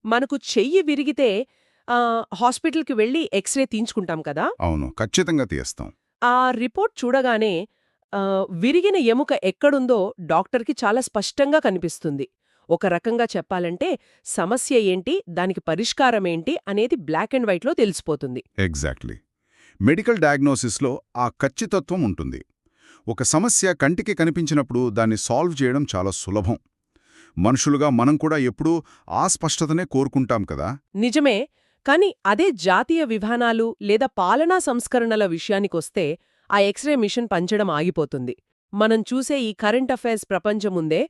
మనకు చెయ్యి విరిగితే హాస్పిటల్కి వెళ్ళి ఎక్స్‌రే తీయించుకుంటాం కదా! అవును, ఖచ్చితంగా తీస్తాం. ఆ రిపోర్ట్ చూడగానే విరిగిన ఎముక ఎక్కడుందో డాక్టర్కి చాలా స్పష్టంగా కనిపిస్తుంది. ఒక రకంగా చెప్పాలంటే సమస్య ఏంటి, దానికి పరిష్కారమేంటి అనేది బ్లాక్ అండ్ వైట్‌లో తెలిసిపోతుంది. ఎగ్జాక్ట్లీ. మెడికల్ డయాగ్నోసిస్లో ఆ ఖచ్చితత్వం ఉంటుంది. ఒక సమస్య కంటికి కనిపించినప్పుడు దాన్ని సాల్వ్ చేయడం చాలా సులభం. మనుషులుగా మనం కూడా ఎప్పుడూ ఆ స్పష్టతనే కోరుకుంటాం కదా. నిజమే. కానీ అదే జాతీయ విధానాలు లేదా పాలనా సంస్కరణల విషయానికొస్తే ఆ ఎక్స్‌రే మిషన్ పనిచేయడం ఆగిపోతుంది. మనం చూసే ఈ కరెంట్ అఫైర్స్ ప్రపంచముందే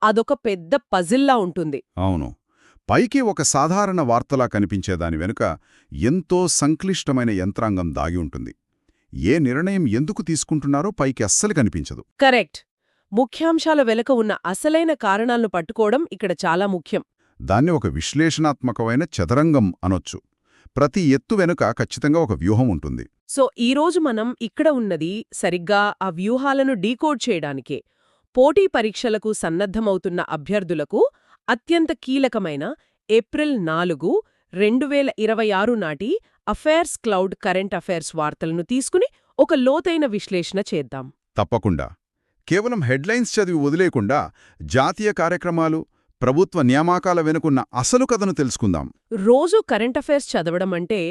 అదొక పెద్ద పజిల్లా ఉంటుంది. అవును. పైకి ఒక సాధారణ వార్తలా కనిపించేదాని వెనుక ఎంతో సంక్లిష్టమైన యంత్రాంగం దాగి ఉంటుంది. ఏ నిర్ణయం ఎందుకు తీసుకుంటున్నారో పైకి అస్సలు కనిపించదు. కరెక్ట్. ముఖ్యాంశాల వెనుక ఉన్న అసలైన కారణాలను పట్టుకోవడం ఇక్కడ చాలా ముఖ్యం. దాన్ని ఒక విశ్లేషణాత్మకమైన చదరంగం అనొచ్చు. ప్రతి ఎత్తు వెనుక ఖచ్చితంగా ఒక వ్యూహం ఉంటుంది. సో ఈరోజు మనం ఇక్కడ ఉన్నది సరిగ్గా ఆ వ్యూహాలను డీకోడ్ చేయడానికే. పోటీ పరీక్షలకు సన్నద్ధమవుతున్న అభ్యర్థులకు అత్యంత కీలకమైన ఏప్రిల్ 4, 2026 నాటి అఫైర్స్ క్లౌడ్ కరెంట్ అఫైర్స్ వార్తలను తీసుకుని ఒక లోతైన విశ్లేషణ చేద్దాం. తప్పకుండా. కేవలం హెడ్లైన్స్ చదివి వదిలేకుండా జాతీయ కార్యక్రమాలు, ప్రభుత్వ నియామకాల వెనుకున్న అసలు కథను తెలుసుకుందాం. రోజు కరెంట్ అఫైర్స్ చదవడం అంటే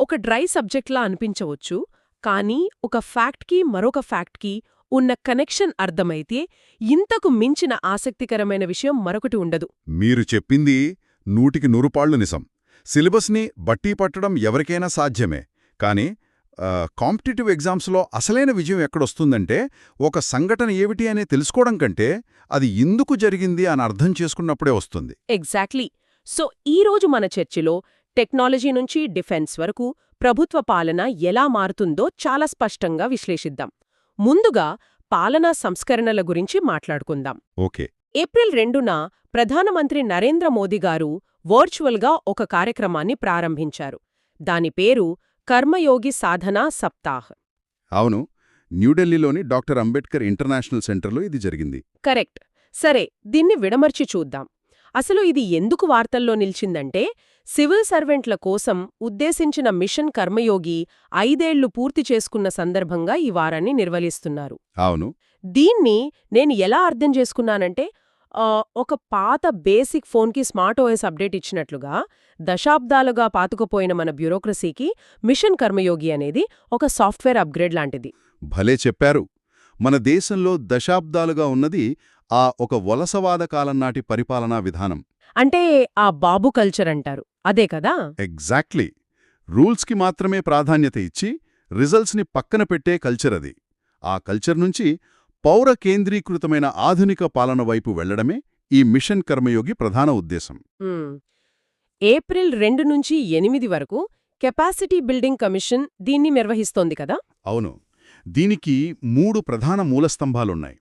ఒక డ్రై సబ్జెక్ట్లా అనిపించవచ్చు. కానీ ఒక ఫ్యాక్ట్కి మరొక ఫ్యాక్ట్కి ఉన్న కనెక్షన్ అర్థమైతే ఇంతకు మించిన ఆసక్తికరమైన విషయం మరొకటి ఉండదు. మీరు చెప్పింది 100% నిజం. సిలబస్ని బట్టి పట్టడం ఎవరికైనా సాధ్యమే. కానీ కాంపిటిటివ్ ఎగ్జామ్స్లో అసలైన విజయం ఎక్కడొస్తుందంటే ఒక సంఘటన ఏమిటి అనే తెలుసుకోవడం కంటే అది ఎందుకు జరిగింది అని అర్థం చేసుకున్నప్పుడే వస్తుంది. ఎగ్జాక్ట్లీ. సో ఈరోజు మన చర్చలో టెక్నాలజీ నుంచి డిఫెన్స్ వరకు ప్రభుత్వ పాలన ఎలా మారుతుందో చాలా స్పష్టంగా విశ్లేషిద్దాం. ముందుగా పాలనా సంస్కరణల గురించి మాట్లాడుకుందాం. ఓకే. ఏప్రిల్ 2న ప్రధానమంత్రి నరేంద్ర మోదీ గారు వర్చువల్గా ఒక కార్యక్రమాన్ని ప్రారంభించారు. దాని పేరు కర్మయోగి సాధనా సప్తాహ్. అవును, న్యూఢిల్లీలోని డాక్టర్ అంబేద్కర్ ఇంటర్నేషనల్ సెంటర్లో ఇది జరిగింది. కరెక్ట్. సరే, దీన్ని విడమర్చి చూద్దాం. అసలు ఇది ఎందుకు వార్తల్లో నిలిచిందంటే సివిల్ సర్వెంట్ల కోసం ఉద్దేశించిన మిషన్ కర్మయోగి 5 ఏళ్లు పూర్తి చేసుకున్న సందర్భంగా ఈ వారాన్ని నిర్వహిస్తున్నారు. అవును. దీన్ని నేను ఎలా అర్థం చేసుకున్నానంటే ఒక పాత బేసిక్ ఫోన్కి స్మార్ట్ ఓఎస్ అప్డేట్ ఇచ్చినట్లుగా దశాబ్దాలుగా పాతుకుపోయిన మన బ్యూరోక్రసీకి మిషన్ కర్మయోగి అనేది ఒక సాఫ్ట్వేర్ అప్గ్రేడ్ లాంటిది. భలే చెప్పారు. మన దేశంలో దశాబ్దాలుగా ఉన్నది ఒక వలసవాద కాలం నాటి పరిపాలనా విధానం. అంటే ఆ బాబు కల్చర్ అంటారు అదే కదా. ఎగ్జాక్ట్లీ. రూల్స్కి మాత్రమే ప్రాధాన్యత ఇచ్చి రిజల్ట్స్ని పక్కన పెట్టే కల్చర్ అది. ఆ కల్చర్ నుంచి పౌర కేంద్రీకృతమైన ఆధునిక పాలన వైపు వెళ్లడమే ఈ మిషన్ కర్మయోగి ప్రధాన ఉద్దేశం. ఏప్రిల్ 2 నుంచి 8 వరకు కెపాసిటీ బిల్డింగ్ కమిషన్ దీన్ని నిర్వహిస్తోంది కదా. అవును. దీనికి 3 ప్రధాన మూలస్తంభాలున్నాయి.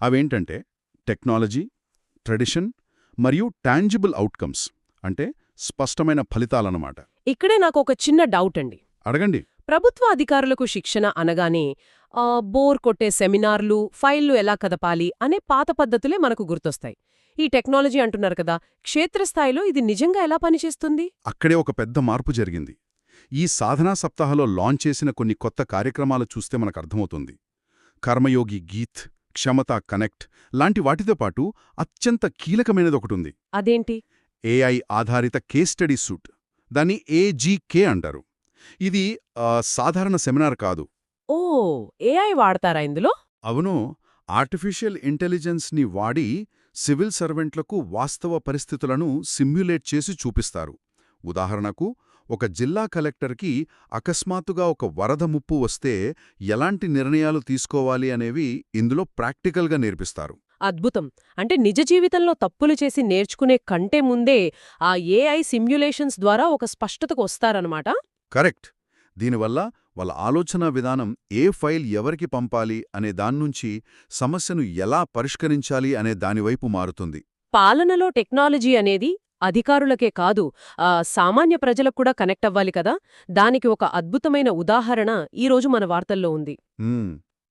అవేంటంటే టెక్నాలజీ, ట్రెడిషన్ మరియు టాంజిబుల్ అవుట్కమ్స్, అంటే స్పష్టమైన ఫలితాలన్నమాట. ఇక్కడే నాకొక చిన్న డౌట్ అండి. అడగండి. ప్రభుత్వ అధికారులకు శిక్షణ అనగానే బోర్ కొట్టే సెమినార్లు, ఫైళ్లు ఎలా కదపాలి అనే పాత పద్ధతులే మనకు గుర్తొస్తాయి. ఈ టెక్నాలజీ అంటున్నారు కదా, క్షేత్రస్థాయిలో ఇది నిజంగా ఎలా పనిచేస్తుంది? అక్కడే ఒక పెద్ద మార్పు జరిగింది. ఈ సాధనా సప్తాహలో లాంచ్ చేసిన కొన్ని కొత్త కార్యక్రమాలు చూస్తే మనకర్థమవుతుంది. కర్మయోగి గీత్, క్షమతా కనెక్ట్ లాంటి వాటితో పాటు అత్యంత కీలకమైనదొకటుంది. అదేంటి? ఏఐ ఆధారిత కేస్ స్టడీ సూట్. దాన్ని AGK అంటారు. ఇది సాధారణ సెమినార్ కాదు. ఓ, ఏఐ వాడతారా ఇందులో? అవును. ఆర్టిఫిషియల్ ఇంటెలిజెన్స్ని వాడి సివిల్ సర్వెంట్లకు వాస్తవ పరిస్థితులను సిమ్యులేట్ చేసి చూపిస్తారు. ఉదాహరణకు, ఒక జిల్లా కలెక్టర్కి అకస్మాత్తుగా ఒక వరద ముప్పు వస్తే ఎలాంటి నిర్ణయాలు తీసుకోవాలి అనేవి ఇందులో ప్రాక్టికల్గా నేర్పిస్తారు. అద్భుతం. అంటే నిజ జీవితంలో తప్పులు చేసి నేర్చుకునే కంటే ముందే ఆ ఏఐ సిమ్యులేషన్స్ ద్వారా ఒక స్పష్టతకు వస్తారనమాట. కరెక్ట్. దీనివల్ల వాళ్ళ ఆలోచనా విధానం ఏ ఫైల్ ఎవరికి పంపాలి అనే దాన్నుంచి సమస్యను ఎలా పరిష్కరించాలి అనే దానివైపు మారుతుంది. పాలనలో టెక్నాలజీ అనేది అధికారులకే కాదు, సామాన్య ప్రజలకు కూడా కనెక్ట్ అవ్వాలి కదా. దానికి ఒక అద్భుతమైన ఉదాహరణ ఈరోజు మన వార్తల్లో ఉంది.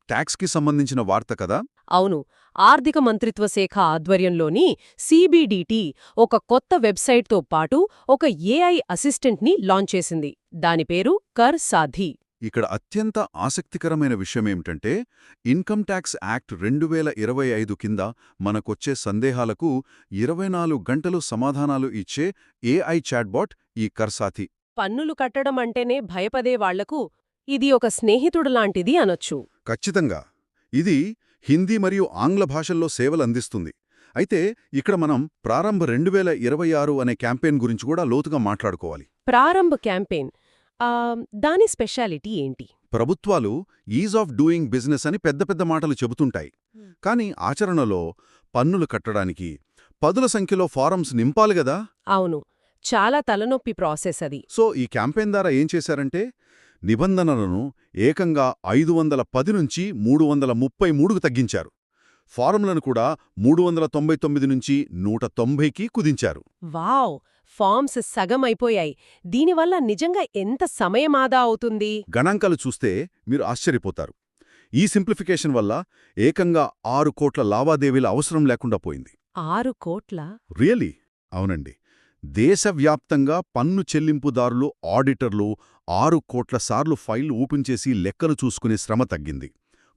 ట్యాక్స్కి సంబంధించిన వార్త కదా. అవును, ఆర్థిక మంత్రిత్వ శాఖ ఆధ్వర్యంలోని సిబిడిటి ఒక కొత్త వెబ్సైట్తో పాటు ఒక ఏఐ అసిస్టెంట్ని లాంచ్ చేసింది. దాని పేరు కర్ సాథీ. ఇక్కడ అత్యంత ఆసక్తికరమైన విషయమేమిటంటే ఇన్కమ్ ట్యాక్స్ యాక్ట్ 2025 కింద మనకొచ్చే సందేహాలకు 24 గంటలు సమాధానాలు ఇచ్చే ఏఐ చాట్బాట్ ఈ కర్సాథి. పన్నులు కట్టడం అంటేనే భయపడే వాళ్లకు ఇది ఒక స్నేహితుడులాంటిది అనొచ్చు. ఖచ్చితంగా. ఇది హిందీ మరియు ఆంగ్ల భాషల్లో సేవలందిస్తుంది. అయితే ఇక్కడ మనం ప్రారంభ 2026 అనే క్యాంపెయిన్ గురించి కూడా లోతుగా మాట్లాడుకోవాలి. ప్రారంభ క్యాంపెయిన్ దాని స్పెషాలిటీ ఏంటి? ప్రభుత్వాలు ఈజ్ ఆఫ్ డూయింగ్ బిజినెస్ అని పెద్ద పెద్ద మాటలు చెబుతుంటాయి. కానీ ఆచరణలో పన్నులు కట్టడానికి పదుల సంఖ్యలో ఫారమ్స్ నింపాలి గదా. అవును, చాలా తలనొప్పి ప్రాసెస్ అది. సో ఈ క్యాంపెయిన్ ద్వారా ఏం చేశారంటే నిబంధనలను ఏకంగా 510 నుంచి 333కు తగ్గించారు. ఫారంలను కూడా 399 నుంచి 190కి కుదించారు. వావ్! ఫార్మ్స్ సగం అయిపోయాయి. దీనివల్ల నిజంగా ఎంత సమయం ఆదా అవుతుంది? గణాంకాలు చూస్తే మీరు ఆశ్చర్యపోతారు. ఈ సింప్లిఫికేషన్ వల్ల ఏకంగా 6 కోట్ల లావాదేవీల అవసరం లేకుండా పోయింది. 6 కోట్ల? రియలీ? అవునండి. దేశవ్యాప్తంగా పన్ను చెల్లింపుదారులు, ఆడిటర్లు 6 కోట్ల సార్లు ఫైల్ ఓపెన్ చేసి లెక్కలు చూసుకునే శ్రమ తగ్గింది.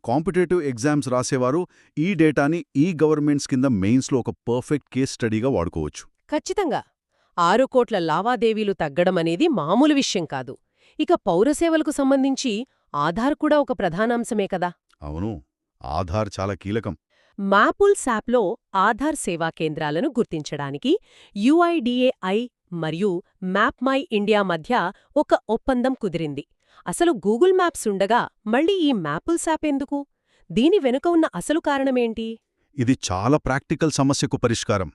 కాంపిటేటివ్ ఎగ్జామ్స్ రాసేవారు ఈ డేటాని గవర్నమెంట్స్ కింద మెయిన్స్లో ఒక పర్ఫెక్ట్ కేస్ స్టడీగా వాడుకోవచ్చు. ఖచ్చితంగా. 6 కోట్ల లావాదేవీలు తగ్గడమనేది మామూలు విషయం కాదు. ఇక పౌరసేవలకు సంబంధించి ఆధార్ కూడా ఒక ప్రధానాంశమే కదా. అవును, ఆధార్ చాలా కీలకం. మాపుల్స్ యాప్లో ఆధార్ సేవా కేంద్రాలను గుర్తించడానికి యుఐడిఏఐ మరియు మ్యాప్మై ఇండియా మధ్య ఒక ఒప్పందం కుదిరింది. అసలు గూగుల్ మ్యాప్స్ ఉండగా మళ్ళీ ఈ మాపుల్స్ యాప్ ఎందుకు? దీని వెనుక ఉన్న అసలు కారణమేంటి? ఇది చాలా ప్రాక్టికల్ సమస్యకు పరిష్కారం.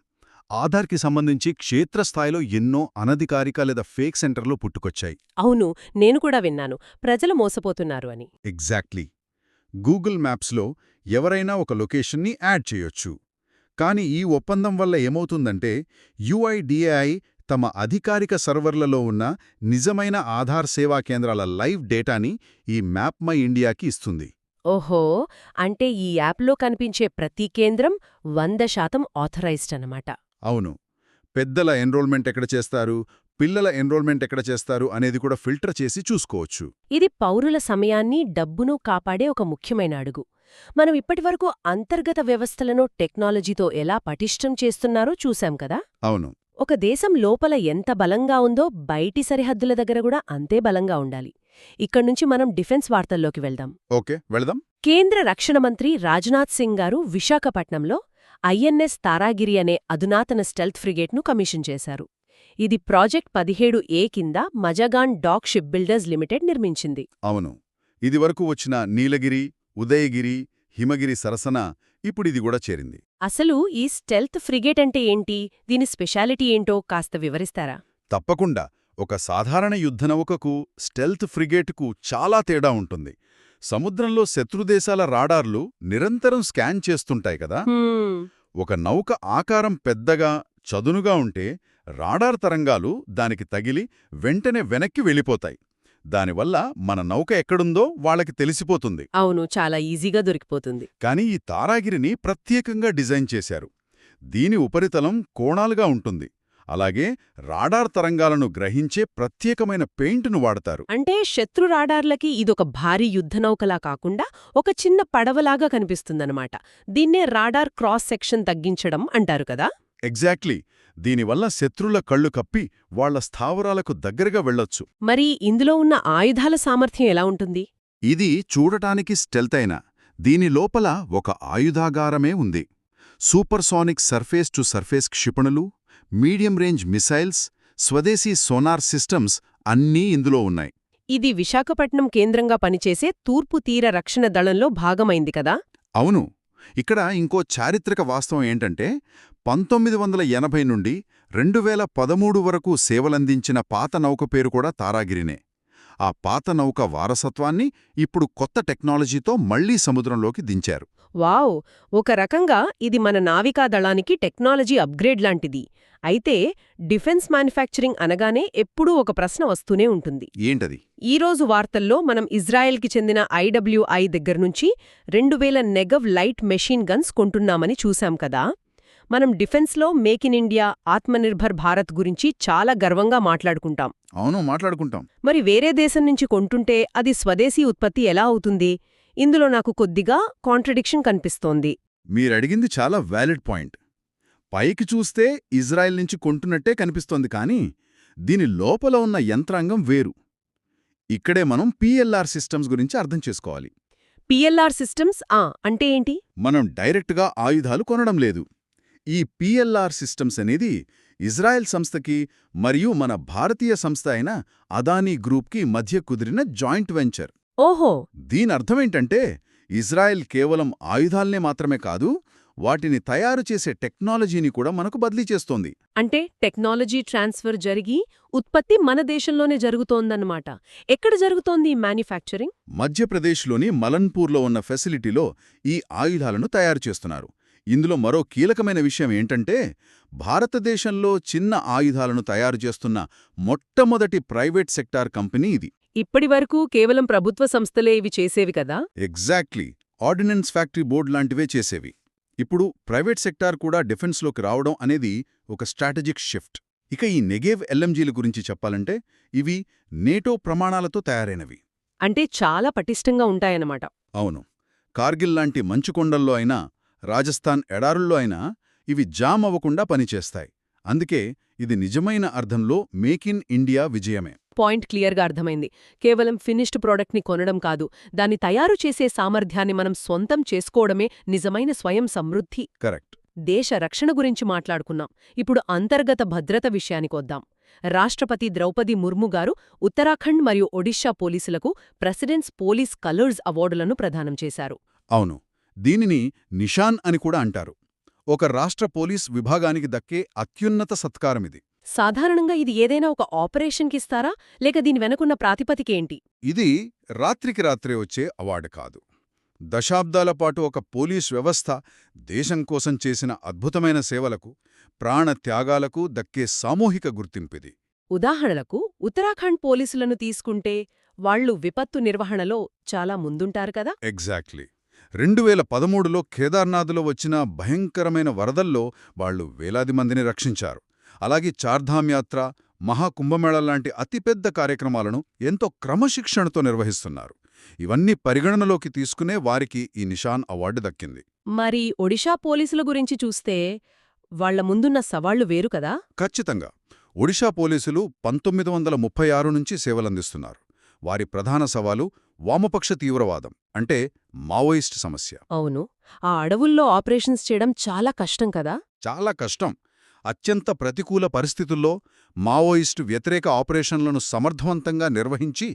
ఆధార్కి సంబంధించి క్షేత్రస్థాయిలో ఎన్నో అనధికారిక లేదా ఫేక్ సెంటర్లు పుట్టుకొచ్చాయి. అవును, నేను కూడా విన్నాను, ప్రజలు మోసపోతున్నారు అని. ఎగ్జాక్ట్లీ. గూగుల్ మ్యాప్స్లో ఎవరైనా ఒక లొకేషన్ని యాడ్ చేయొచ్చు. కానీ ఈ ఒప్పందం వల్ల ఏమవుతుందంటే యుఐడిఏఐ తమ అధికారిక సర్వర్లలో ఉన్న నిజమైన ఆధార్ సేవా కేంద్రాల లైవ్ డేటాని ఈ మ్యాప్మై ఇండియాకి ఇస్తుంది. ఓహో, అంటే ఈ యాప్లో కనిపించే ప్రతి కేంద్రం 100% ఆథరైజ్డ్ అన్నమాట. అవును. పెద్దల ఎన్రోల్మెంట్ ఎక్కడ చేస్తారు, పిల్లల ఎన్రోల్మెంట్ ఎక్కడ చేస్తారు అనేది కూడా ఫిల్టర్ చేసి చూసుకోవచ్చు. ఇది పౌరుల సమయాన్ని, డబ్బును కాపాడే ఒక ముఖ్యమైన అడుగు. మనం ఇప్పటివరకు అంతర్గత వ్యవస్థలను టెక్నాలజీతో ఎలా పటిష్టం చేస్తున్నారో చూశాం కదా. అవును. ఒక దేశం లోపల ఎంత బలంగా ఉందో బయటి సరిహద్దుల దగ్గర కూడా అంతే బలంగా ఉండాలి. ఇక్కడ్నుంచి మనం డిఫెన్స్ వార్తల్లోకి వెళ్దాం. ఓకే, వెళదాం. కేంద్ర రక్షణ మంత్రి రాజ్నాథ్ సింగ్ గారు విశాఖపట్నంలో ఐఎన్ఎస్ తారాగిరి అనే అధునాతన స్టెల్త్ ఫ్రిగేట్ను కమిషన్ చేశారు. ఇది ప్రాజెక్ట్ 17A కింద Mazagon dock ship builders limited నిర్మించింది. అవును. ఇదివరకు వచ్చిన నీలగిరి, ఉదయగిరి, హిమగిరి సరసన ఇప్పుడిది కూడా చేరింది. అసలు ఈ స్టెల్త్ ఫ్రిగేట్ అంటే ఏంటి? దీని స్పెషాలిటీ ఏంటో కాస్త వివరిస్తారా? తప్పకుండా. ఒక సాధారణ యుద్ధనౌకకు స్టెల్త్ ఫ్రిగేట్కు చాలా తేడా ఉంటుంది. సముద్రంలో శత్రుదేశాల రాడార్లు నిరంతరం స్కాన్ చేస్తుంటాయి కదా. ఒక నౌక ఆకారం పెద్దగా, చదునుగా ఉంటే రాడార్ తరంగాలు దానికి తగిలి వెంటనే వెనక్కి వెళ్ళిపోతాయి. దానివల్ల మన నౌక ఎక్కడుందో వాళ్ళకి తెలిసిపోతుంది. అవును, చాలా ఈజీగా దొరికిపోతుంది. కానీ ఈ తారాగిరిని ప్రత్యేకంగా డిజైన్ చేశారు. దీని ఉపరితలం కోణాలుగా ఉంటుంది. అలాగే రాడార్ తరంగాలను గ్రహించే ప్రత్యేకమైన పెయింట్ను వాడతారు. అంటే శత్రు రాడార్లకి ఇదొక భారీ యుద్ధనౌకలా కాకుండా ఒక చిన్న పడవలాగా కనిపిస్తుందన్నమాట. దీన్నే రాడార్ క్రాస్ సెక్షన్ తగ్గించడం అంటారు కదా. ఎగ్జాక్ట్లీ. దీనివల్ల శత్రుల కళ్ళు కప్పి వాళ్ల స్థావరాలకు దగ్గరగా వెళ్లొచ్చు. మరి ఇందులో ఉన్న ఆయుధాల సామర్థ్యం ఎలా ఉంటుంది? ఇది చూడటానికి స్టెల్త్ అయినా దీని లోపల ఒక ఆయుధాగారమే ఉంది. సూపర్సోనిక్ సర్ఫేస్ టు సర్ఫేస్ క్షిపణులు, మీడియం రేంజ్ మిసైల్స్, స్వదేశీ సోనార్ సిస్టమ్స్ అన్నీ ఇందులో ఉన్నాయి. ఇది విశాఖపట్నం కేంద్రంగా పనిచేసే తూర్పు తీర రక్షణ దళంలో భాగమైంది కదా. అవును. ఇక్కడ ఇంకో చారిత్రక వాస్తవం ఏంటంటే 1980 నుండి 2013 వరకు సేవలందించిన పాత నౌక పేరు కూడా తారాగిరినే. ఆ పాత నౌక వారసత్వాన్ని ఇప్పుడు కొత్త టెక్నాలజీతో మళ్లీ సముద్రంలోకి దించారు. వావ్! ఒక రకంగా ఇది మన నావికా దళానికి టెక్నాలజీ అప్గ్రేడ్ లాంటిది. అయితే డిఫెన్స్ మ్యానుఫ్యాక్చరింగ్ అనగానే ఎప్పుడూ ఒక ప్రశ్న వస్తూనే ఉంటుంది. ఏంటది? ఈరోజు వార్తల్లో మనం ఇజ్రాయెల్కి చెందిన IWI దగ్గర్నుంచి 2000 నెగవ్ లైట్ మెషిన్ గన్స్ కొంటున్నామని చూశాం కదా. మనం డిఫెన్స్లో make in India, Atmanirbhar Bharat గురించి చాలా గర్వంగా మాట్లాడుకుంటాం. అవును, మాట్లాడుకుంటాం. మరి వేరే దేశం నుంచి కొంటుంటే అది స్వదేశీ ఉత్పత్తి ఎలా అవుతుంది? ఇందులో నాకు కొద్దిగా కాంట్రడిక్షన్ కనిపిస్తోంది. మీరడిగింది చాలా వ్యాలిడ్ పాయింట్. పైకి చూస్తే ఇజ్రాయెల్ నుంచి కొంటున్నట్టే కనిపిస్తోంది, కానీ దీని లోపల ఉన్న యంత్రాంగం వేరు. ఇక్కడే మనం PLR సిస్టమ్స్ గురించి అర్థం చేసుకోవాలి. PLR సిస్టమ్స్ అంటే ఏంటి? మనం డైరెక్ట్గా ఆయుధాలు కొనడం లేదు. ఈ PLR సిస్టమ్స్ అనేది ఇజ్రాయెల్ సంస్థకి మరియు మన భారతీయ సంస్థ అయిన అదానీ గ్రూప్కి మధ్య కుదిరిన జాయింట్ వెంచర్. ఓహో! దీనర్థమేంటంటే ఇజ్రాయెల్ కేవలం ఆయుధాల్నే మాత్రమే కాదు, వాటిని తయారు చేసే టెక్నాలజీని కూడా మనకు బదిలీ చేస్తోంది. అంటే టెక్నాలజీ ట్రాన్స్ఫర్ జరిగి ఉత్పత్తి మన దేశంలోనే జరుగుతోందన్నమాట. ఎక్కడ జరుగుతోంది ఈ మ్యానుఫ్యాక్చరింగ్? మధ్యప్రదేశ్లోని మలన్పూర్లో ఉన్న ఫెసిలిటీలో ఈ ఆయుధాలను తయారు చేస్తున్నారు. ఇందులో మరో కీలకమైన విషయం ఏంటంటే భారతదేశంలో చిన్న ఆయుధాలను తయారు చేస్తున్న మొట్టమొదటి ప్రైవేట్ సెక్టార్ కంపెనీ ఇది. ఇప్పటివరకు కేవలం ప్రభుత్వ సంస్థలే ఇవి చేసేవి కదా? ఎగ్జాక్ట్లీ. ఆర్డినెన్స్ ఫ్యాక్టరీ బోర్డ్ లాంటివే చేసేవి. ఇప్పుడు ప్రైవేట్ సెక్టార్ కూడా డిఫెన్స్లోకి రావడం అనేది ఒక స్ట్రాటజిక్ షిఫ్ట్. ఇక ఈ నెగేవ్ LMGల గురించి చెప్పాలంటే ఇవి నేటో ప్రమాణాలతో తయారైనవి. అంటే చాలా పటిష్టంగా ఉంటాయన్నమాట. అవును. కార్గిల్ లాంటి మంచుకొండల్లో అయినా, రాజస్థాన్ ఎడారుల్లో అయినా ఇవి జామ్ అవ్వకుండా పనిచేస్తాయి. అందుకే ఇది నిజమైన అర్థంలో మేక్ ఇన్ ఇండియా విజయమే. పాయింట్ క్లియర్గా అర్థమైంది. కేవలం ఫినిష్డ్ ప్రోడక్ట్ని కొనడం కాదు, దాన్ని తయారు చేసే సామర్థ్యాన్ని మనం సొంతం చేసుకోవడమే నిజమైన స్వయం సమృద్ధి. కరెక్ట్. దేశ రక్షణ గురించి మాట్లాడుకున్నాం. ఇప్పుడు అంతర్గత భద్రత విషయానికొద్దాం. రాష్ట్రపతి ద్రౌపది ముర్ము గారు ఉత్తరాఖండ్ మరియు ఒడిషా పోలీసులకు ప్రెసిడెంట్స్ పోలీస్ కలర్స్ అవార్డులను ప్రదానం చేశారు. అవును. దీనిని నిషాన్ అని కూడా అంటారు. ఒక రాష్ట్ర పోలీస్ విభాగానికి దక్కే అత్యున్నత సత్కారమిది. సాధారణంగా ఇది ఏదైనా ఒక ఆపరేషన్కిస్తారా, లేక దీని వెనకున్న ప్రాతిపదికేంటి? ఇది రాత్రికి రాత్రే వచ్చే అవార్డు కాదు. దశాబ్దాల పాటు ఒక పోలీస్ వ్యవస్థ దేశం కోసం చేసిన అద్భుతమైన సేవలకు, ప్రాణ త్యాగాలకు దక్కే సామూహిక గుర్తింపిది. ఉదాహరణకు ఉత్తరాఖండ్ పోలీసులను తీసుకుంటే వాళ్లు విపత్తు నిర్వహణలో చాలా ముందుంటారు కదా. ఎగ్జాక్ట్లీ. 2013లో కేదార్నాథ్లో వచ్చిన భయంకరమైన వరదల్లో వాళ్లు వేలాది మందిని రక్షించారు. అలాగే చార్ధామ్ యాత్ర, మహాకుంభమేళ లాంటి అతిపెద్ద కార్యక్రమాలను ఎంతో క్రమశిక్షణతో నిర్వహిస్తున్నారు. ఇవన్నీ పరిగణనలోకి తీసుకునే వారికి ఈ నిషాన్ అవార్డు దక్కింది. మరి ఒడిషా పోలీసుల గురించి చూస్తే వాళ్ల ముందున్న సవాళ్లు వేరు కదా. ఖచ్చితంగా. ఒడిషా పోలీసులు 1936 నుంచి సేవలందిస్తున్నారు. వారి ప్రధాన సవాలు వామపక్ష తీవ్రవాదం, అంటే మావోయిస్ట్ సమస్య. అవును. ఆ అడవుల్లో ఆపరేషన్స్ చేయడం చాలా కష్టం కదా. చాలా కష్టం. అత్యంత ప్రతికూల పరిస్థితుల్లో మావోయిస్టు వ్యతిరేక ఆపరేషన్లను సమర్థవంతంగా నిర్వహించి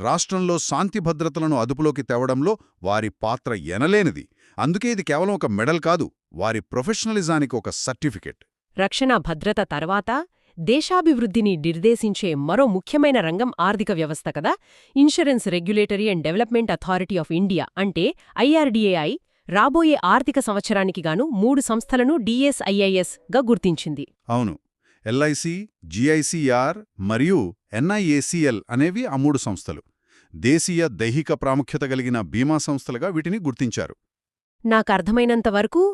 రాష్ట్రంలో శాంతి భద్రతలను అదుపులోకి తేవడంలో వారి పాత్ర ఎనలేనిది. అందుకే ఇది కేవలం ఒక మెడల్ కాదు, వారి ప్రొఫెషనలిజానికి ఒక సర్టిఫికెట్. రక్షణ భద్రత తర్వాత దేశాభివృద్ధిని నిర్దేశించే మరో ముఖ్యమైన రంగం ఆర్థిక వ్యవస్థ కదా. Insurance regulatory and development authority of India అంటే IRDAI రాబోయే ఆర్థిక సంవత్సరానికి గాను 3 సంస్థలను DSIIS గా గుర్తించింది. అవును. LIC, GICR మరియు NIACL అనేవి ఆ 3 సంస్థలు. దేశీయ దైహిక ప్రాముఖ్యత కలిగిన బీమా సంస్థలుగా వీటిని గుర్తించారు. నాకర్థమైనంతవరకు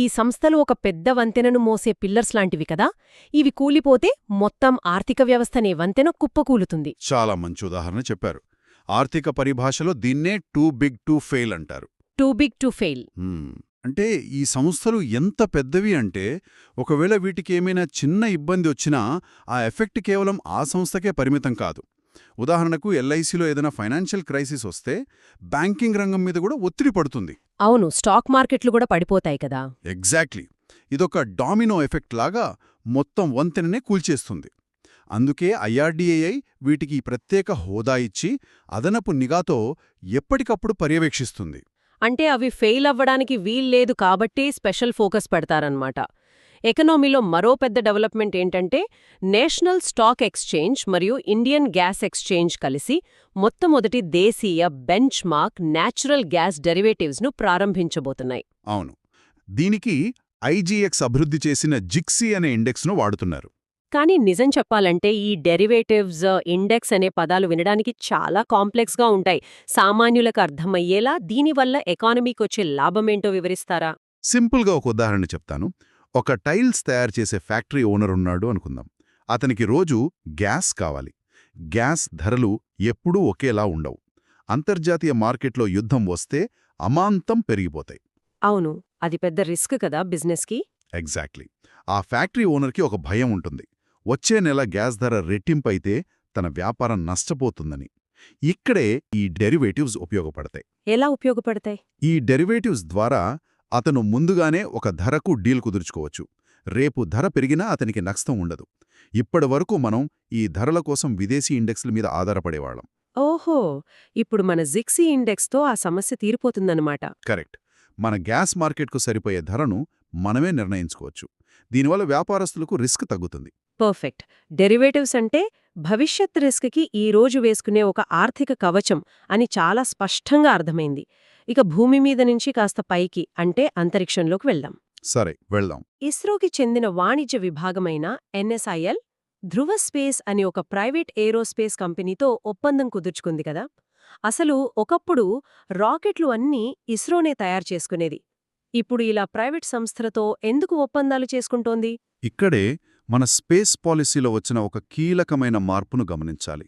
ఈ సంస్థలు ఒక పెద్ద వంతెనను మోసే పిల్లర్స్ లాంటివి కదా. ఇవి కూలిపోతే మొత్తం ఆర్థిక వ్యవస్థనే వంతెన కుప్పకూలుతుంది. చాలా మంచి ఉదాహరణ చెప్పారు. ఆర్థిక పరిభాషలో దీన్నే టూ బిగ్ టు ఫెయిల్ అంటారు. Too big to fail. అంటే ఈ సంస్థలు ఎంత పెద్దవి అంటే ఒకవేళ వీటికేమైనా చిన్న ఇబ్బంది వచ్చినా ఆ ఎఫెక్ట్ కేవలం ఆ సంస్థకే పరిమితం కాదు. ఉదాహరణకు LICలో ఏదైనా ఫైనాన్షియల్ క్రైసిస్ వస్తే బ్యాంకింగ్ రంగం మీద కూడా ఒత్తిడి పడుతుంది. అవును, స్టాక్ మార్కెట్లు కూడా పడిపోతాయి కదా. ఎగ్జాక్ట్లీ. ఇదొక డామినో ఎఫెక్ట్ లాగా మొత్తం వంతెననే కూల్చేస్తుంది. అందుకే IRDAI వీటికి ప్రత్యేక హోదా ఇచ్చి అదనపు నిఘాతో ఎప్పటికప్పుడు పర్యవేక్షిస్తుంది. అంటే అవి ఫెయిల్ అవ్వడానికి వీల్లేదు కాబట్టే స్పెషల్ ఫోకస్ పెడతారన్నమాట. ఎకనామీలో మరో పెద్ద డెవలప్మెంట్ ఏంటంటే నేషనల్ స్టాక్ ఎక్స్చేంజ్ మరియు ఇండియన్ గ్యాస్ ఎక్స్చేంజ్ కలిసి మొట్టమొదటి దేశీయ బెంచ్ మార్క్ న్యాచురల్ గ్యాస్ డెరివేటివ్స్ను ప్రారంభించబోతున్నాయి. అవును. దీనికి ఐజీఎక్స్ అభివృద్ధి చేసిన జిక్సీ అనే ఇండెక్స్ను వాడుతున్నారు. కానీ నిజం చెప్పాలంటే ఈ డెరివేటివ్స్, ఇండెక్స్ అనే పదాలు వినడానికి చాలా కాంప్లెక్స్గా ఉంటాయి. సామాన్యులకు అర్థమయ్యేలా దీనివల్ల ఎకానమీకొచ్చే లాభమేంటో వివరిస్తారా? సింపుల్గా ఒక ఉదాహరణ చెప్తాను. ఒక టైల్స్ తయారు చేసే ఫ్యాక్టరీ ఓనర్ ఉన్నాడు అనుకుందాం. అతనికి రోజు గ్యాస్ కావాలి. గ్యాస్ ధరలు ఎప్పుడూ ఒకేలా ఉండవు. అంతర్జాతీయ మార్కెట్లో యుద్ధం వస్తే అమాంతం పెరిగిపోతాయి. అవును, అది పెద్ద రిస్క్ కదా బిజినెస్కి. ఎగ్జాక్ట్లీ. ఆ ఫ్యాక్టరీ ఓనర్కి ఒక భయం ఉంటుంది. వచ్చే నెల గ్యాస్ ధర రెట్టింపైతే తన వ్యాపారం నష్టపోతుందని. ఇక్కడే ఈ డెరివేటివ్స్ ఉపయోగపడతాయి. ఎలా ఉపయోగపడతాయి? ఈ డెరివేటివ్స్ ద్వారా అతను ముందుగానే ఒక ధరకు డీల్ కుదుర్చుకోవచ్చు. రేపు ధర పెరిగినా అతనికి నష్టం ఉండదు. ఇప్పటివరకు మనం ఈ ధరల కోసం విదేశీ ఇండెక్స్ల మీద ఆధారపడేవాళ్ళం. ఓహో, ఇప్పుడు మన జిక్సీ ఇండెక్స్తో ఆ సమస్య తీరిపోతుందన్నమాట. కరెక్ట్. మన గ్యాస్ మార్కెట్కు సరిపోయే ధరను మనమే నిర్ణయించుకోవచ్చు. దీనివల్ల వ్యాపారస్తులకు రిస్క్ తగ్గుతుంది. పర్ఫెక్ట్. డెరివేటివ్స్ అంటే భవిష్యత్ రిస్క్కి ఈ రోజు వేసుకునే ఒక ఆర్థిక కవచం అని చాలా స్పష్టంగా అర్థమైంది. ఇక భూమి మీద నుంచి కాస్త పైకి అంటే అంతరిక్షంలోకి వెళ్దాం. సరే, వెళ్దాం. ఇస్రోకి చెందిన వాణిజ్య విభాగమైన ఎన్ఎస్ఐఎల్ ధృవ స్పేస్ అనే ఒక ప్రైవేట్ ఏరోస్పేస్ కంపెనీతో ఒప్పందం కుదుర్చుకుంది కదా. అసలు ఒకప్పుడు రాకెట్లు అన్నీ ఇస్రోనే తయారు చేసుకునేది. ఇప్పుడు ఇలా ప్రైవేట్ సంస్థలతో ఎందుకు ఒప్పందాలు చేసుకుంటోంది? ఇక్కడే మన స్పేస్ పాలసీలో వచ్చిన ఒక కీలకమైన మార్పును గమనించాలి.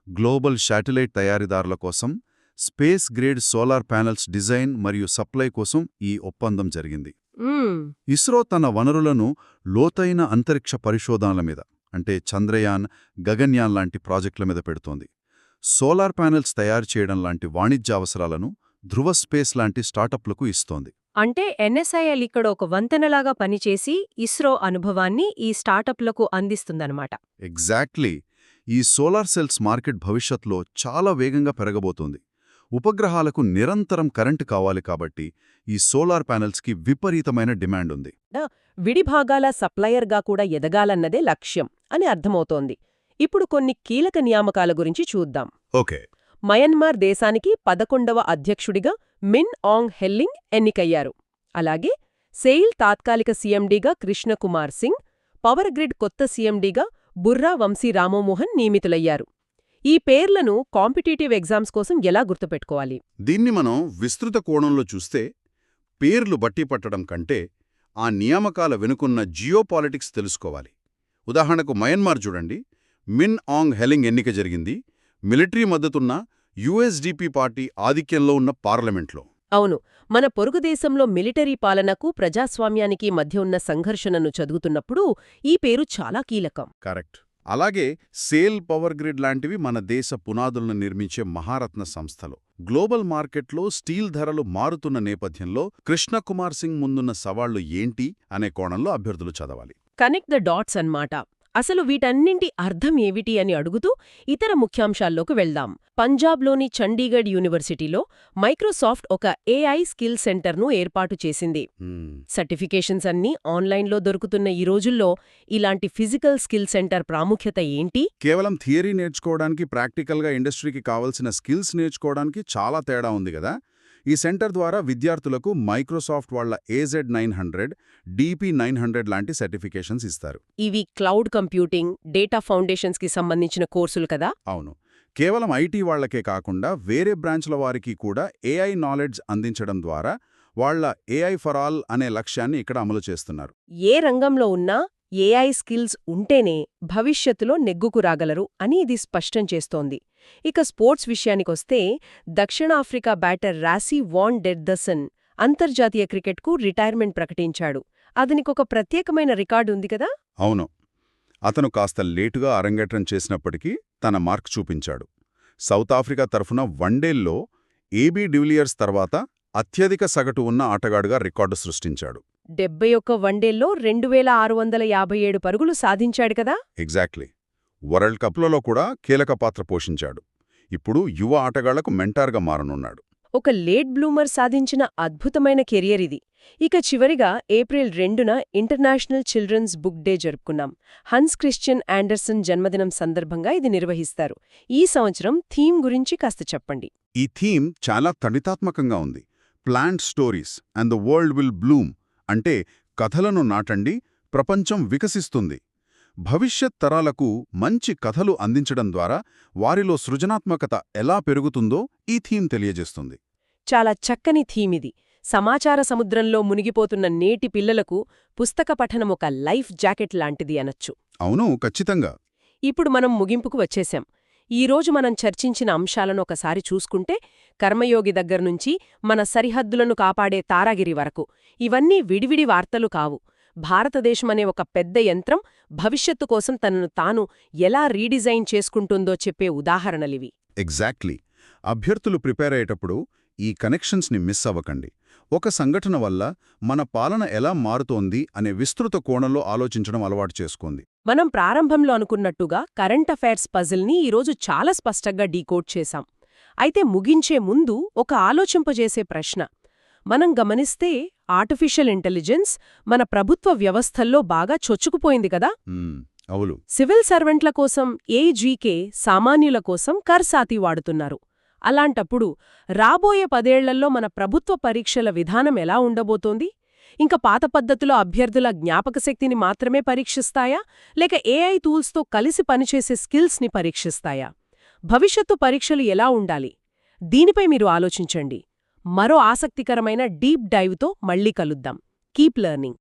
గ్లోబల్ శాటిలైట్ తయారీదారుల కోసం space grade solar panels design మరియు సప్లై కోసం ఈ ఒప్పందం జరిగింది. ఇస్రో తన వనరులను లోతైన అంతరిక్ష పరిశోధనల మీద, అంటే చంద్రయాన్, గగన్యాన్ లాంటి ప్రాజెక్టుల మీద పెడుతోంది. సోలార్ ప్యానెల్స్ తయారు చేయడం లాంటి వాణిజ్య అవసరాలను ధృవ స్పేస్ లాంటి స్టార్టప్లకు ఇస్తోంది. అంటే ఎన్ఎస్ఐఎల్ ఇక్కడ ఒక వంతెనలాగా పనిచేసి ఇస్రో అనుభవాన్ని ఈ స్టార్టప్లకు అందిస్తుందన్నమాట. ఎగ్జాక్ట్లీ. ఈ సోలార్ సెల్స్ మార్కెట్ భవిష్యత్లో చాలా వేగంగా పెరగబోతోంది. ఉపగ్రహాలకు నిరంతరం కరెంటు కావాలి కాబట్టి ఈ సోలార్ ప్యానెల్స్కి విపరీతమైన డిమాండ్ ఉంది. విడిభాగాల సప్లయర్గా కూడా ఎదగాలన్నదే లక్ష్యం అని అర్థమవుతోంది. ఇప్పుడు కొన్ని కీలక నియామకాల గురించి చూద్దాం. ఓకే. మయన్మార్ దేశానికి 11వ అధ్యక్షుడిగా మిన్ ఆంగ్ హెల్లింగ్ ఎన్నికయ్యారు. అలాగే సెయిల్ తాత్కాలిక సీఎండీగా కృష్ణకుమార్ సింగ్, పవర్ గ్రిడ్ కొత్త సీఎండీగా బుర్రా వంశీ రామమోహన్ నియమితులయ్యారు. ఈ పేర్లను కాంపిటీటివ్ ఎగ్జామ్స్ కోసం ఎలా గుర్తుపెట్టుకోవాలి? దీన్ని మనం విస్తృత కోణంలో చూస్తే పేర్లు బట్టి పట్టడం కంటే ఆ నియామకాల వెనుకున్న జియోపాలిటిక్స్ తెలుసుకోవాలి. ఉదాహరణకు మయన్మార్ చూడండి. మిన్ ఆంగ్ హెలింగ్ ఎన్నిక జరిగింది మిలిటరీ మద్దతున్న యుఎస్డిపి పార్టీ ఆధిక్యంలో ఉన్న పార్లమెంట్లో. అవును, మన పొరుగుదేశంలో మిలిటరీ పాలనకు ప్రజాస్వామ్యానికి మధ్య ఉన్న సంఘర్షణను చదువుతున్నప్పుడు ఈ పేరు చాలా కీలకం. కరెక్ట్. అలాగే సేల్, పవర్ గ్రిడ్ లాంటివి మన దేశ పునాదులను నిర్మించే మహారత్న సంస్థలు. గ్లోబల్ మార్కెట్లో స్టీల్ ధరలు మారుతున్న నేపథ్యంలో కృష్ణకుమార్ సింగ్ ముందున్న సవాళ్లు ఏంటి అనే కోణంలో అభ్యర్థులు చదవాలి. కనెక్ట్ ద డాట్స్ అన్నమాట. అసలు వీటన్నింటి అర్థం ఏమిటి అని అడుగుతూ ఇతర ముఖ్యాంశాల్లోకి వెళ్దాం. పంజాబ్లోని చండీగఢ్ యూనివర్సిటీలో మైక్రోసాఫ్ట్ ఒక ఏఐ స్కిల్ సెంటర్ను ఏర్పాటు చేసింది. సర్టిఫికేషన్స్ అన్నీ ఆన్లైన్లో దొరుకుతున్న ఈ రోజుల్లో ఇలాంటి ఫిజికల్ స్కిల్ సెంటర్ ప్రాముఖ్యత ఏంటి? కేవలం థియరీ నేర్చుకోవడానికి, ప్రాక్టికల్గా ఇండస్ట్రీకి కావలసిన స్కిల్స్ నేర్చుకోవడానికి చాలా తేడా ఉంది కదా. ఈ సెంటర్ ద్వారా విద్యార్థులకు మైక్రోసాఫ్ట్ వాళ్ల AZ900, DP900 లాంటి సర్టిఫికేషన్స్ ఇస్తారు. ఇవి క్లౌడ్ కంప్యూటింగ్, డేటా ఫౌండేషన్స్కి సంబంధించిన కోర్సులు కదా? అవును. కేవలం ఐటీ వాళ్లకే కాకుండా వేరే బ్రాంచ్ల వారికి కూడా ఏఐ నాలెడ్జ్ అందించడం ద్వారా వాళ్ల ఏఐ ఫర్ ఆల్ అనే లక్ష్యాన్ని ఇక్కడ అమలు చేస్తున్నారు. ఏ రంగంలో ఉన్నా ఏఐ స్కిల్స్ ఉంటేనే భవిష్యత్తులో నెగ్గుకు రాగలరు అని ఇది స్పష్టం చేస్తోంది. ఇక స్పోర్ట్స్ విషయానికొస్తే దక్షిణాఫ్రికా బ్యాటర్ రాసీ వాన్ డెర్దసన్ అంతర్జాతీయ క్రికెట్కు రిటైర్మెంట్ ప్రకటించాడు. అతనికొక ప్రత్యేకమైన రికార్డు ఉంది కదా? అవును. అతను కాస్త లేటుగా అరంగేట్రం చేసినప్పటికీ తన మార్క్ చూపించాడు. సౌత్ ఆఫ్రికా తరఫున వన్డేల్లో ఏబీ డివిలియర్స్ తర్వాత అత్యధిక సగటు ఉన్న ఆటగాడుగా రికార్డు సృష్టించాడు. 71 వన్డేల్లో 2657 పరుగులు సాధించాడు కదా? ఎగ్జాక్ట్లీ. వరల్డ్ కప్లలో కూడా కీలక పాత్ర పోషించాడు. ఇప్పుడు యువ ఆటగాళ్లకు మెంటార్గా మారనున్నాడు. ఒక లేట్ బ్లూమర్ సాధించిన అద్భుతమైన కెరియర్ ఇది. ఇక చివరిగా ఏప్రిల్ 2న ఇంటర్నేషనల్ చిల్డ్రన్స్ బుక్ డే జరుపుకున్నాం. హన్స్ క్రిస్టియన్ ఆండర్సన్ జన్మదినం సందర్భంగా ఇది నిర్వహిస్తారు. ఈ సంవత్సరం థీమ్ గురించి కాస్త చెప్పండి. ఈ థీమ్ చాలా తడితాత్మకంగా ఉంది. Plant stories and the world will Bloom. అంటే కథలను నాటండి, ప్రపంచం వికసిస్తుంది. భవిష్యత్ తరాలకు మంచి కథలు అందించడం ద్వారా వారిలో సృజనాత్మకత ఎలా పెరుగుతుందో ఈ థీమ్ తెలియజేస్తుంది. చాలా చక్కని థీమ్ ఇది. సమాచార సముద్రంలో మునిగిపోతున్న నేటి పిల్లలకు పుస్తక పఠనం ఒక లైఫ్ జాకెట్ లాంటిది అనొచ్చు. అవును, ఖచ్చితంగా. ఇప్పుడు మనం ముగింపుకు వచ్చేశాం. ఈరోజు మనం చర్చించిన అంశాలను ఒకసారి చూసుకుంటే, కర్మయోగి దగ్గర్నుంచి మన సరిహద్దులను కాపాడే తారాగిరి వరకు ఇవన్నీ విడివిడి వార్తలు కావు. భారతదేశమనే ఒక పెద్ద యంత్రం భవిష్యత్తు కోసం తనను తాను ఎలా రీడిజైన్ చేసుకుంటుందో చెప్పే ఉదాహరణలివి. ఎగ్జాక్ట్లీ. అభ్యర్థులు ప్రిపేర్ అయ్యేటప్పుడు ఈ కనెక్షన్స్ని మిస్ అవ్వకండి. ఒక సంఘటన వల్ల మన పాలన ఎలా మారుతోంది అనే విస్తృత కోణంలో ఆలోచించడం అలవాటు చేసుకోండి. మనం ప్రారంభంలో అనుకున్నట్టుగా కరెంట్ అఫైర్స్ పజిల్ని ఈరోజు చాలా స్పష్టంగా డీకోడ్ చేశాం. అయితే ముగించే ముందు ఒక ఆలోచింపజేసే ప్రశ్న. మనం గమనిస్తే ఆర్టిఫిషియల్ ఇంటెలిజెన్స్ మన ప్రభుత్వ వ్యవస్థల్లో బాగా చొచ్చుకుపోయింది కదా. అవును. సివిల్ సర్వెంట్ల కోసం ఏజీకే, సామాన్యుల కోసం కర్సాతి వాడుతున్నారు. అలాంటప్పుడు రాబోయే 10 ఏళ్లలో మన ప్రభుత్వ పరీక్షల విధానం ఎలా ఉండబోతోంది? ఇంక పాత పద్ధతిలో అభ్యర్థుల జ్ఞాపకశక్తిని మాత్రమే పరీక్షిస్తాయా, లేక ఏఐ టూల్స్తో కలిసి పనిచేసే స్కిల్స్ని పరీక్షిస్తాయా? భవిష్యత్తు పరీక్షలు ఎలా ఉండాలి? దీనిపై మీరు ఆలోచించండి. మరో ఆసక్తికరమైన డీప్ డైవ్తో మళ్ళీ కలుద్దాం. Keep learning.